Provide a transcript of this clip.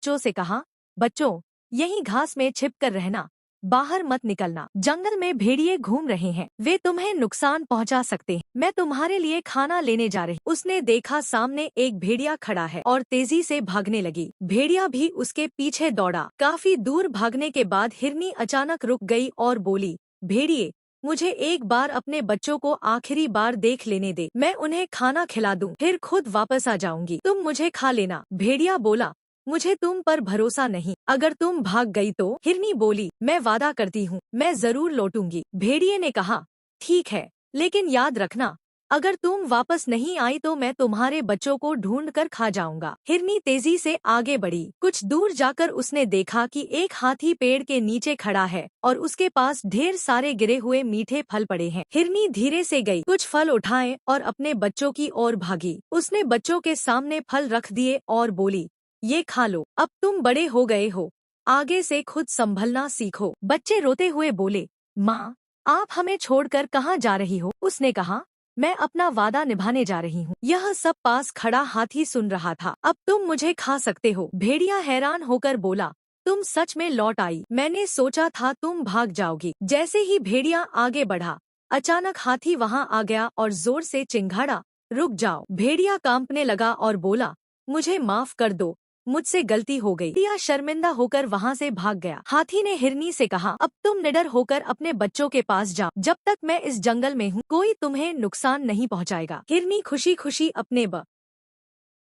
बच्चों से कहा, बच्चों, यहीं घास में छिप कर रहना, बाहर मत निकलना। जंगल में भेड़िए घूम रहे हैं, वे तुम्हें नुकसान पहुंचा सकते हैं। मैं तुम्हारे लिए खाना लेने जा रही। उसने देखा सामने एक भेड़िया खड़ा है और तेजी से भागने लगी। भेड़िया भी उसके पीछे दौड़ा। काफी दूर भागने के बाद हिरनी अचानक रुक गई और बोली, भेड़िए, मुझे एक बार अपने बच्चों को आखिरी बार देख लेने दे। मैं उन्हें खाना खिला दूं, फिर खुद वापस आ जाऊंगी। तुम मुझे खा लेना। भेड़िया बोला, मुझे तुम पर भरोसा नहीं, अगर तुम भाग गई तो। हिरनी बोली, मैं वादा करती हूँ, मैं जरूर लौटूंगी। भेड़िए ने कहा, ठीक है, लेकिन याद रखना, अगर तुम वापस नहीं आई तो मैं तुम्हारे बच्चों को ढूंढ कर खा जाऊंगा। हिरनी तेजी से आगे बढ़ी। कुछ दूर जाकर उसने देखा कि एक हाथी पेड़ के नीचे खड़ा है और उसके पास ढेर सारे गिरे हुए मीठे फल पड़े हैं। हिरनी धीरे से गई, कुछ फल उठाए और अपने बच्चों की ओर भागी। उसने बच्चों के सामने फल रख दिए और बोली, ये खा लो, अब तुम बड़े हो गए हो, आगे से खुद संभलना सीखो। बच्चे रोते हुए बोले, माँ, आप हमें छोड़कर कहाँ जा रही हो? उसने कहा, मैं अपना वादा निभाने जा रही हूँ। यह सब पास खड़ा हाथी सुन रहा था। अब तुम मुझे खा सकते हो। भेड़िया हैरान होकर बोला, तुम सच में लौट आई? मैंने सोचा था तुम भाग जाओगी। जैसे ही भेड़िया आगे बढ़ा, अचानक हाथी वहाँ आ गया और जोर से चिंघाड़ा, रुक जाओ। भेड़िया कांपने लगा और बोला, मुझे माफ कर दो, मुझसे गलती हो गई। भेड़िया शर्मिंदा होकर वहाँ से भाग गया। हाथी ने हिरनी से कहा, अब तुम निडर होकर अपने बच्चों के पास जाओ, जब तक मैं इस जंगल में हूँ कोई तुम्हें नुकसान नहीं पहुँचाएगा। हिरनी खुशी खुशी अपने